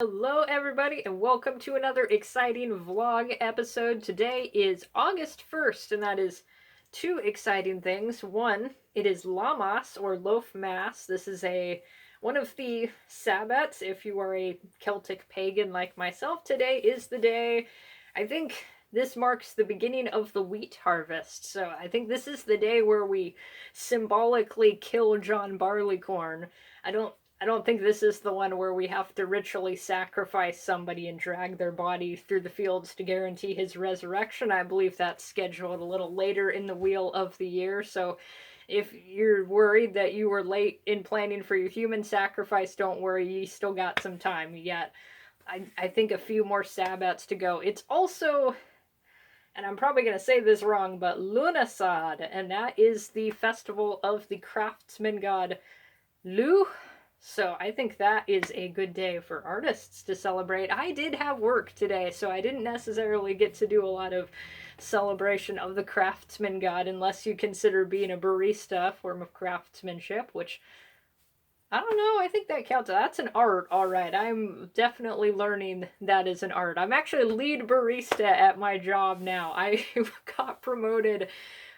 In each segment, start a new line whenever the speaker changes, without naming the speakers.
Hello everybody and welcome to another exciting vlog episode. Today is August 1st and that is two exciting things. One, it is Lammas or Loaf Mass. This is one of the Sabbats. If you are a Celtic pagan like myself, today is the day. I think this marks the beginning of the wheat harvest. So I think this is the day where we symbolically kill John Barleycorn. I don't think this is the one where we have to ritually sacrifice somebody and drag their body through the fields to guarantee his resurrection. I believe that's scheduled a little later in the wheel of the year. So if you're worried that you were late in planning for your human sacrifice, don't worry, you still got some time. You got, I think, a few more Sabbats to go. It's also, and I'm probably going to say this wrong, but Lunasad, and that is the festival of the craftsman god Lu. So I think that is a good day for artists to celebrate. I did have work today, so I didn't necessarily get to do a lot of celebration of the craftsman god unless you consider being a barista a form of craftsmanship, which I don't know, I think that counts. That's an art, alright. I'm definitely learning that is an art. I'm actually lead barista at my job now. I got promoted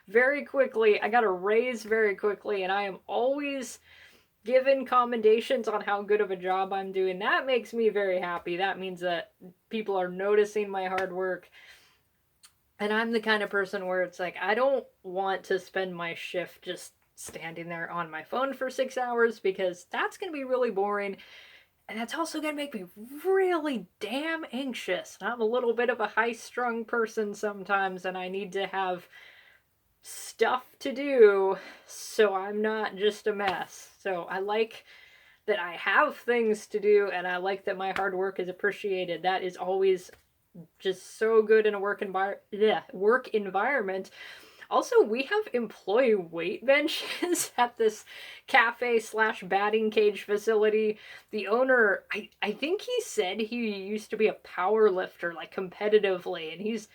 very quickly. I got a raise very quickly, and I am always given commendations on how good of a job I'm doing. That makes me very happy. That means that people are noticing my hard work. And I'm the kind of person where it's like, I don't want to spend my shift just standing there on my phone for 6 hours because that's going to be really boring. And that's also going to make me really damn anxious. I'm a little bit of a high-strung person sometimes, and I need to have stuff to do so I'm not just a mess. So I like that I have things to do, and I like that my hard work is appreciated. That is always just so good in a work environment. Also, we have employee weight benches at this cafe slash batting cage facility. The owner, I think he said he used to be a power lifter, like competitively, and he's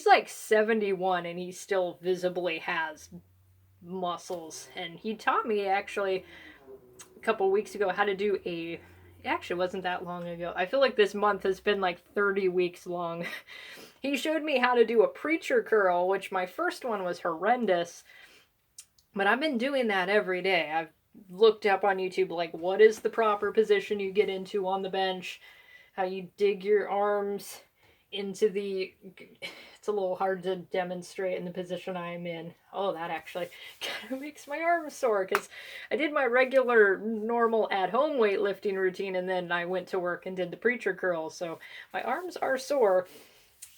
like 71 and he still visibly has muscles. And he taught me actually a couple weeks ago how to do it actually wasn't that long ago. I feel like this month has been like 30 weeks long. He showed me how to do a preacher curl, which my first one was horrendous. But I've been doing that every day. I've looked up on YouTube like what is the proper position you get into on the bench, how you dig your arms into the, it's a little hard to demonstrate in the position I'm in. Oh, that actually kind of makes my arms sore because I did my regular normal at-home weightlifting routine and then I went to work and did the preacher curl, so my arms are sore.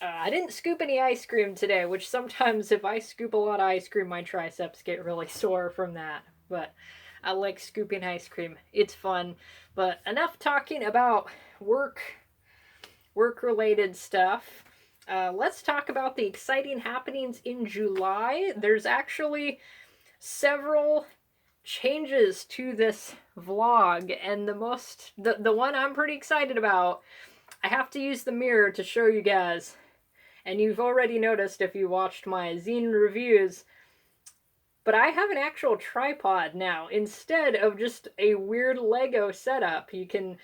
I didn't scoop any ice cream today, which sometimes if I scoop a lot of ice cream, my triceps get really sore from that. But I like scooping ice cream. It's fun. But enough talking about work-related stuff. Let's talk about the exciting happenings in July. There's actually several changes to this vlog, and the one I'm pretty excited about, I have to use the mirror to show you guys. And you've already noticed if you watched my zine reviews, but I have an actual tripod now instead of just a weird Lego setup. You can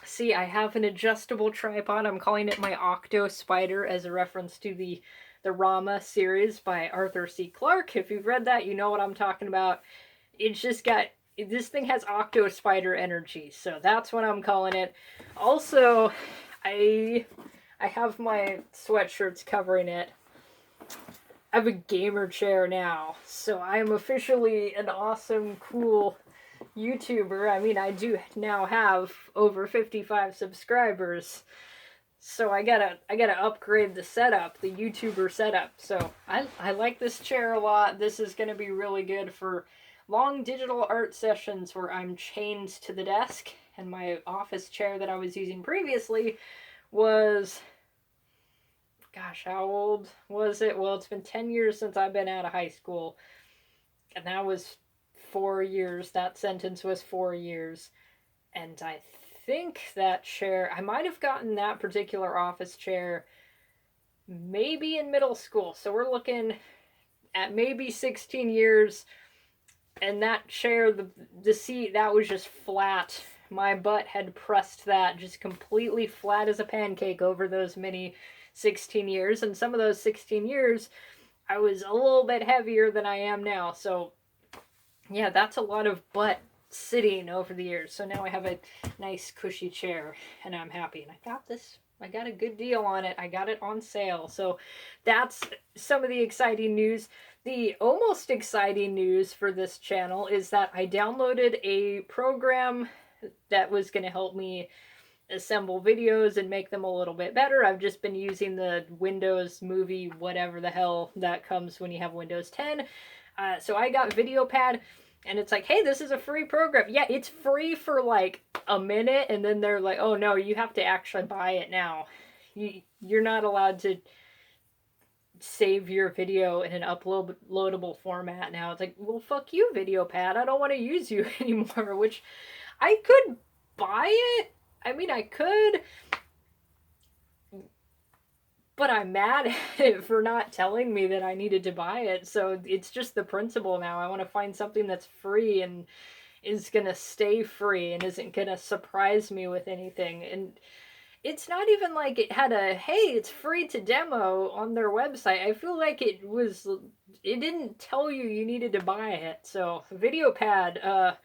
see I have an adjustable tripod. I'm calling it my Octo Spider as a reference to the Rama series by Arthur C. Clarke. If you've read that, you know what I'm talking about. It's just got, this thing has Octo Spider energy, so that's what I'm calling it. Also, I have my sweatshirts covering it. I have a gamer chair now, so I am officially an awesome, cool YouTuber. I mean, I do now have over 55 subscribers, so I gotta upgrade the setup, the YouTuber setup. So I like this chair a lot. This is gonna be really good for long digital art sessions where I'm chained to the desk, and my office chair that I was using previously was, gosh, how old was it? Well, it's been 10 years since I've been out of high school, and that was 4 years. That sentence was 4 years. And I think that chair, I might have gotten that particular office chair maybe in middle school. So we're looking at maybe 16 years. And that chair, the seat, that was just flat my butt had pressed that just completely flat as a pancake over those many 16 years. And some of those 16 years, I was a little bit heavier than I am now. So, yeah, that's a lot of butt sitting over the years. So now I have a nice cushy chair and I'm happy. And I got this. I got a good deal on it. I got it on sale. So that's some of the exciting news. The almost exciting news for this channel is that I downloaded a program that was going to help me assemble videos and make them a little bit better. I've just been using the Windows Movie, whatever the hell that comes when you have Windows 10. So I got VideoPad, and it's like, hey, this is a free program. Yeah, it's free for like a minute, and then they're like, oh no, you have to actually buy it now. You're not allowed to save your video in an uploadable format now. It's like, well, fuck you, VideoPad. I don't want to use you anymore, which I could buy it. I mean, I could, but I'm mad at it for not telling me that I needed to buy it. So it's just the principle now. I want to find something that's free and is going to stay free and isn't going to surprise me with anything. And it's not even like it had a, hey, it's free to demo on their website. I feel like it didn't tell you needed to buy it. So VideoPad,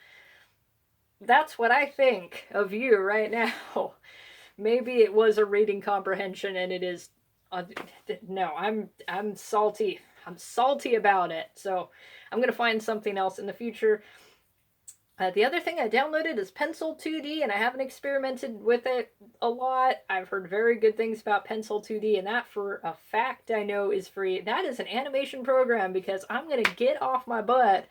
that's what I think of you right now. Maybe it was a reading comprehension and it is, no, I'm salty. I'm salty about it. So I'm going to find something else in the future. The other thing I downloaded is Pencil 2D, and I haven't experimented with it a lot. I've heard very good things about Pencil 2D, and that for a fact I know is free. That is an animation program because I'm going to get off my butt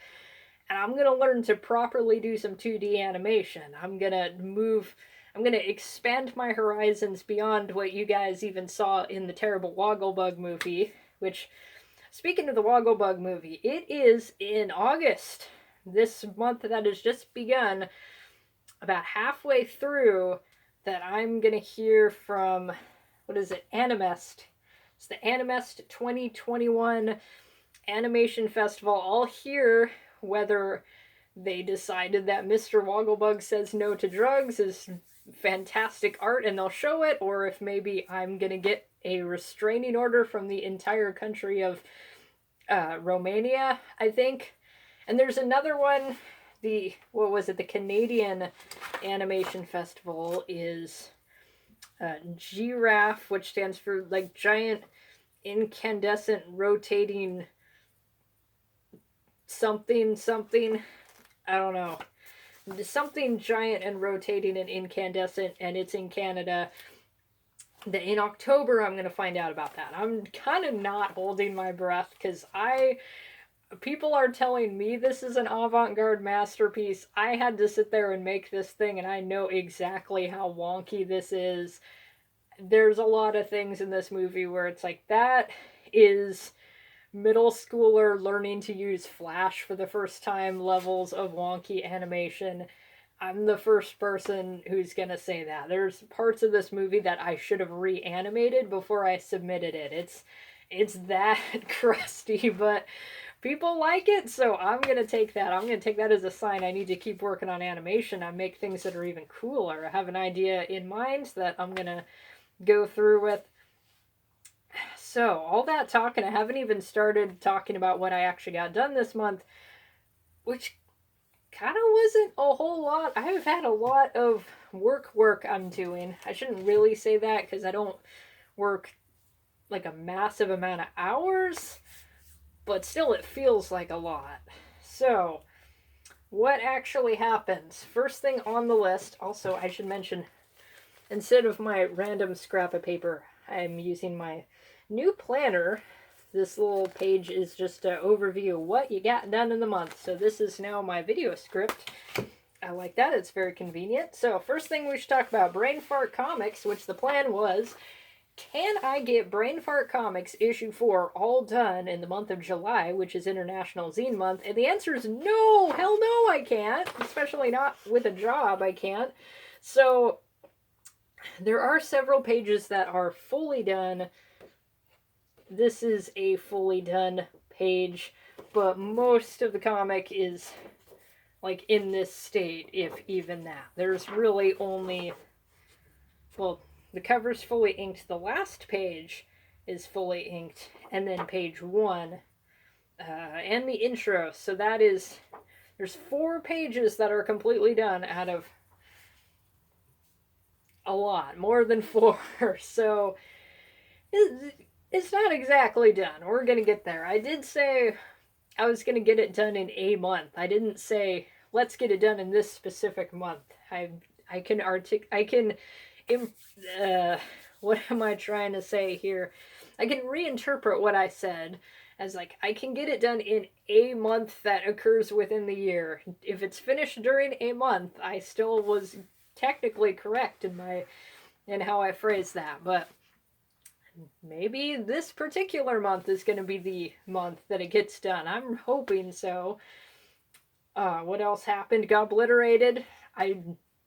and I'm going to learn to properly do some 2D animation. I'm going to expand my horizons beyond what you guys even saw in the terrible Wogglebug movie, which, speaking of the Wogglebug movie, it is in August. This month that has just begun, about halfway through, that I'm going to hear from, what is it, Animest. It's the Animest 2021 Animation Festival. I'll hear whether they decided that Mr. Wogglebug Says No to Drugs is fantastic art and they'll show it, or if maybe I'm going to get a restraining order from the entire country of Romania, I think. And there's another one, the Canadian Animation Festival is GIRAF, which stands for like giant incandescent rotating something, I don't know. Something giant and rotating and incandescent, and it's in Canada. In October, I'm going to find out about that. I'm kind of not holding my breath because people are telling me this is an avant-garde masterpiece. I had to sit there and make this thing, and I know exactly how wonky this is. There's a lot of things in this movie where it's like, that is middle schooler learning to use Flash for the first time levels of wonky animation. I'm the first person who's gonna say that. There's parts of this movie that I should have reanimated before I submitted it. It's that crusty, but people like it, so I'm gonna take that. I'm gonna take that as a sign I need to keep working on animation. I make things that are even cooler. I have an idea in mind that I'm gonna go through with. So, all that talking, I haven't even started talking about what I actually got done this month, which kind of wasn't a whole lot. I've had a lot of work I'm doing. I shouldn't really say that because I don't work like a massive amount of hours, but still it feels like a lot. So, what actually happens? First thing on the list, also I should mention, instead of my random scrap of paper, I'm using my new planner. This little page is just an overview of what you got done in the month. So this is now my video script. I like that. It's very convenient. So first thing we should talk about, Brain Fart Comics, which the plan was, can I get Brain Fart Comics issue 4 all done in the month of July, which is International Zine Month? And the answer is no. Hell no, I can't. Especially not with a job, I can't. So there are several pages that are fully done. This is a fully done page, but most of the comic is like in this state, if even that. There's really only, well, the cover's fully inked. The last page is fully inked, and then page 1, and the intro. So that is, there's 4 pages that are completely done out of a lot, more than 4. So it's not exactly done. We're gonna get there. I did say I was gonna get it done in a month. I didn't say let's get it done in this specific month. I can what am I trying to say here? I can reinterpret what I said as like I can get it done in a month that occurs within the year. If it's finished during a month, I still was technically correct in how I phrased that, but maybe this particular month is going to be the month that it gets done. I'm hoping so. What else happened? Got obliterated. I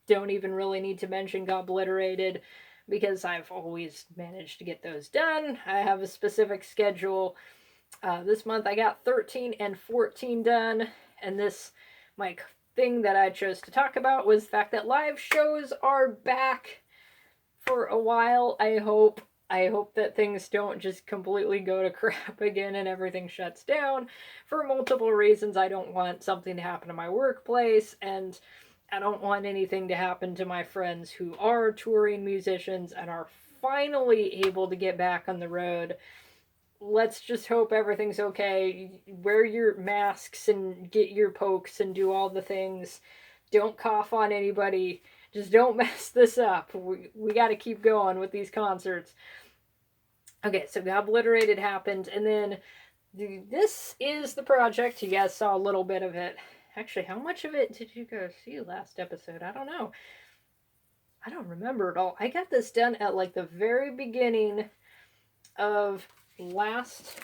don't even really need to mention got obliterated because I've always managed to get those done. I have a specific schedule. This month I got 13 and 14 done, and this, my thing that I chose to talk about was the fact that live shows are back for a while. I hope that things don't just completely go to crap again and everything shuts down for multiple reasons. I don't want something to happen to my workplace, and I don't want anything to happen to my friends who are touring musicians and are finally able to get back on the road. Let's just hope everything's okay. Wear your masks and get your pokes and do all the things. Don't cough on anybody. Just don't mess this up. We got to keep going with these concerts. Okay, so Got Obliterated happened, and then this is the project. You guys saw a little bit of it. Actually, how much of it did you guys see last episode? I don't know. I don't remember at all. I got this done at like the very beginning of last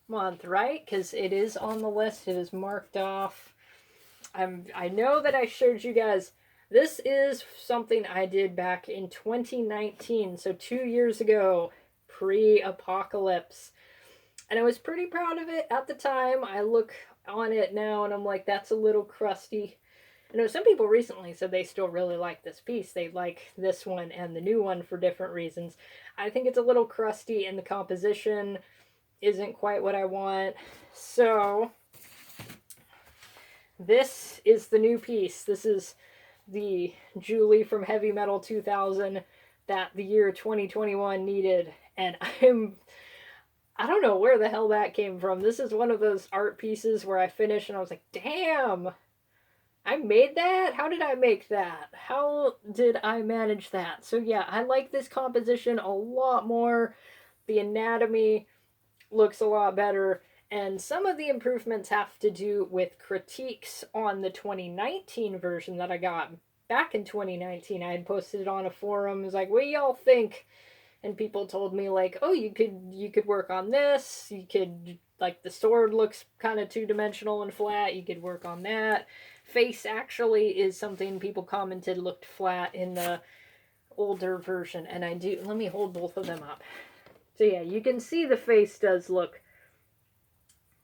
month, right? Because it is on the list. It is marked off. I know that I showed you guys. This is something I did back in 2019, so 2 years ago, pre-apocalypse. And I was pretty proud of it at the time. I look on it now and I'm like, that's a little crusty. I know some people recently said they still really like this piece. They like this one and the new one for different reasons. I think it's a little crusty and the composition isn't quite what I want. So this is the new piece. This is the Julie from Heavy Metal 2000 that the year 2021 needed. And I don't know where the hell that came from. This is one of those art pieces where I finished and I was like, damn, I made that? How did I make that? How did I manage that? So yeah, I like this composition a lot more. The anatomy looks a lot better. And some of the improvements have to do with critiques on the 2019 version that I got back in 2019. I had posted it on a forum. It was like, what do y'all think? And people told me like, oh, you could work on this. You could, like, the sword looks kind of two-dimensional and flat. You could work on that. Face actually is something people commented looked flat in the older version. And let me hold both of them up. So yeah, you can see the face does look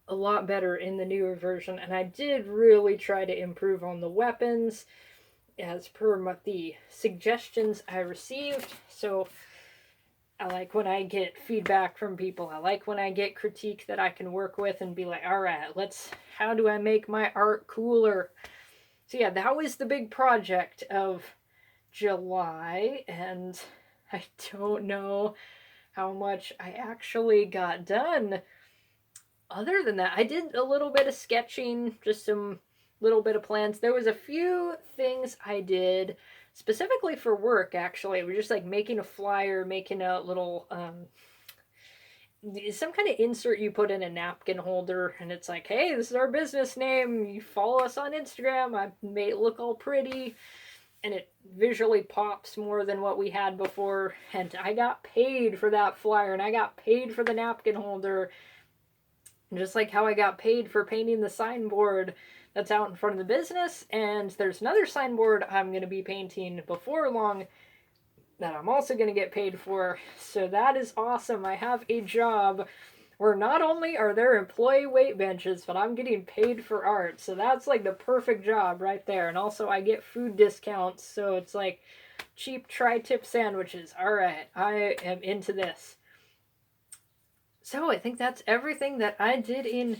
a lot better in the newer version, and I did really try to improve on the weapons as per the suggestions I received. So I like when I get feedback from people. I like when I get critique that I can work with and be like, all right, how do I make my art cooler? So yeah, that was the big project of July, and I don't know how much I actually got done. Other than that, I did a little bit of sketching, just some little bit of plans. There was a few things I did specifically for work, actually. We're just like making a flyer, making a little, some kind of insert you put in a napkin holder, and it's like, hey, this is our business name. You follow us on Instagram. I made it look all pretty, and it visually pops more than what we had before. And I got paid for that flyer, and I got paid for the napkin holder. Just like how I got paid for painting the signboard that's out in front of the business. And there's another signboard I'm going to be painting before long that I'm also going to get paid for. So that is awesome. I have a job where not only are there employee weight benches, but I'm getting paid for art. So that's like the perfect job right there. And also I get food discounts, so it's like cheap tri-tip sandwiches. All right, I am into this. So I think that's everything that I did in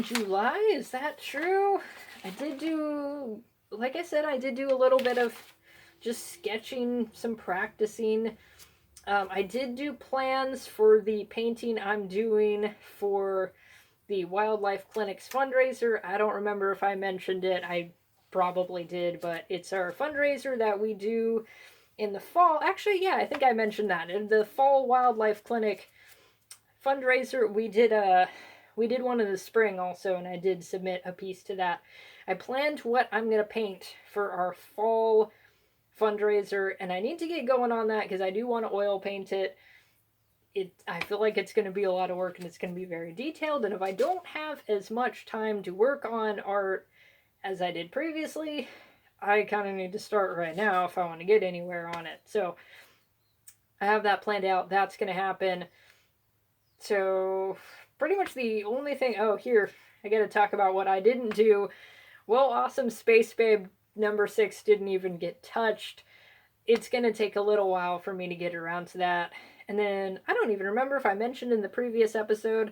July. Is that true? I did do, like I said, I did do a little bit of just sketching, some practicing. I did do plans for the painting I'm doing for the Wildlife Clinic's fundraiser. I don't remember if I mentioned it. I probably did, but it's our fundraiser that we do in the fall. Actually, yeah, I think I mentioned that. In the fall Wildlife Clinic fundraiser, we did one in the spring also, and I did submit a piece to that. I planned what I'm going to paint for our fall fundraiser, and I need to get going on that because I do want to oil paint it. I feel like it's going to be a lot of work, and it's going to be very detailed, and if I don't have as much time to work on art as I did previously, I kind of need to start right now if I want to get anywhere on it. So I have that planned out. That's going to happen. So pretty much the only thing, oh, here, I got to talk about what I didn't do. Well, Awesome Space Babe number 6 didn't even get touched. It's going to take a little while for me to get around to that. And then, I don't even remember if I mentioned in the previous episode,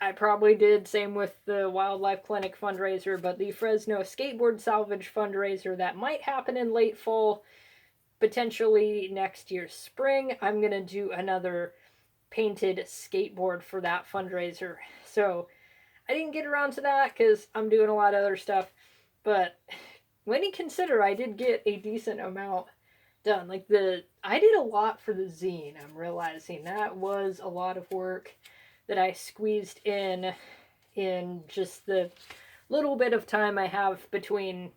I probably did, same with the Wildlife Clinic fundraiser, but the Fresno Skateboard Salvage fundraiser that might happen in late fall, potentially next year's spring, I'm going to do another painted skateboard for that fundraiser. So I didn't get around to that because I'm doing a lot of other stuff, but when you consider I did get a decent amount done, like I did a lot for the zine. I'm realizing that was a lot of work that I squeezed in just the little bit of time I have between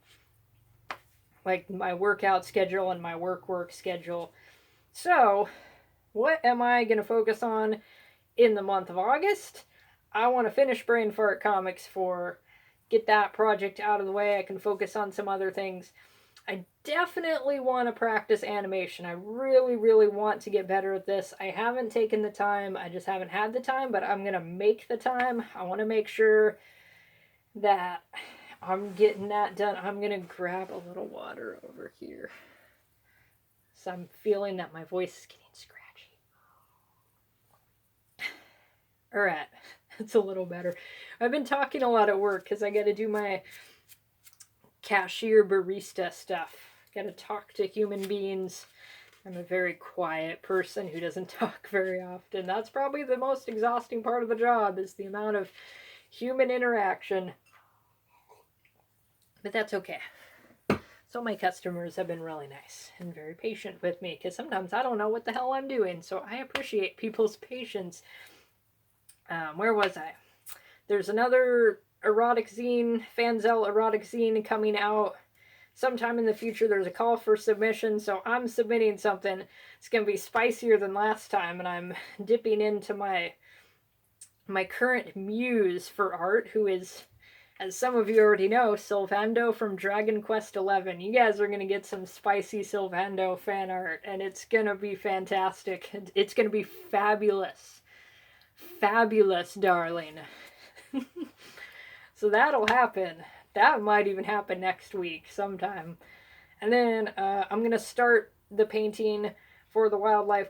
like my workout schedule and my work schedule. So what am I going to focus on in the month of August? I want to finish Brain Fart Comics get that project out of the way. I can focus on some other things. I definitely want to practice animation. I really, really want to get better at this. I haven't taken the time. I just haven't had the time, but I'm going to make the time. I want to make sure that I'm getting that done. I'm going to grab a little water over here. So I'm feeling that my voice is getting scratchy. Alright, that's a little better. I've been talking a lot at work because I got to do my cashier barista stuff. Got to talk to human beings. I'm a very quiet person who doesn't talk very often. That's probably the most exhausting part of the job, is the amount of human interaction. But that's okay. So my customers have been really nice and very patient with me because sometimes I don't know what the hell I'm doing. So I appreciate people's patience. Where was I? There's another erotic zine, Fanzel erotic zine coming out sometime in the future. There's a call for submission, so I'm submitting something. It's going to be spicier than last time, and I'm dipping into my current muse for art, who is, as some of you already know, Sylvando from Dragon Quest XI. You guys are going to get some spicy Sylvando fan art, and it's going to be fantastic. It's going to be fabulous. Fabulous, darling. So that'll happen. That might even happen next week sometime. And then I'm going to start the painting for the Wildlife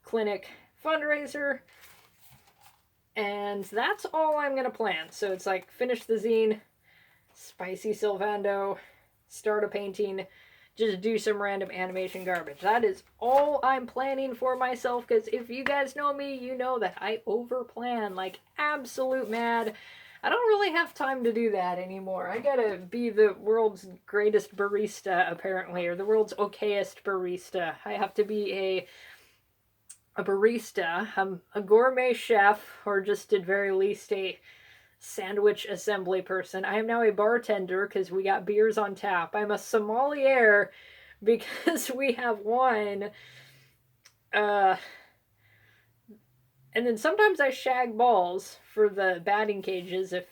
Clinic fundraiser. And that's all I'm going to plan. So it's like finish the zine, spicy Sylvando, start a painting, just do some random animation garbage. That is all I'm planning for myself, because if you guys know me, you know that I overplan like absolute mad. I don't really have time to do that anymore. I gotta be the world's greatest barista, apparently, or the world's okayest barista. I have to be a barista. I'm a gourmet chef, or just at very least a sandwich assembly person. I am now a bartender because we got beers on tap. I'm a sommelier because we have wine. And then sometimes I shag balls for the batting cages if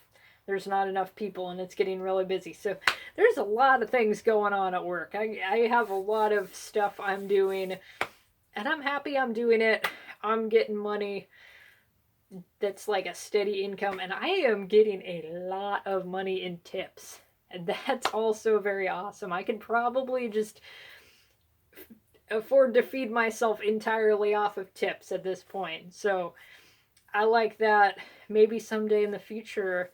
there's not enough people and it's getting really busy. So there's a lot of things going on at work. I have a lot of stuff I'm doing, and I'm happy I'm doing it. I'm getting money. that's like a steady income, and I am getting a lot of money in tips. And that's also very awesome. I could probably just afford to feed myself entirely off of tips at this point. So I like that. Maybe someday in the future,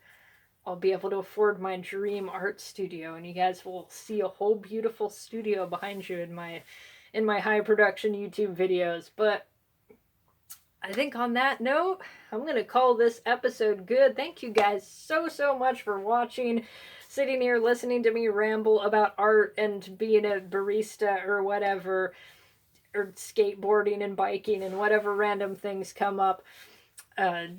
I'll be able to afford my dream art studio, and you guys will see a whole beautiful studio behind you in my high production YouTube videos. But I think on that note, I'm going to call this episode good. Thank you guys so much for watching, sitting here listening to me ramble about art and being a barista or whatever, or skateboarding and biking and whatever random things come up.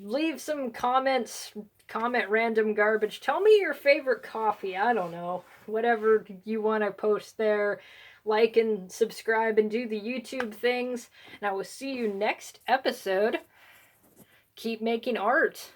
Leave some comments, comment random garbage. Tell me your favorite coffee. I don't know. Whatever you want to post there. Like and subscribe and do the YouTube things. And I will see you next episode. Keep making art.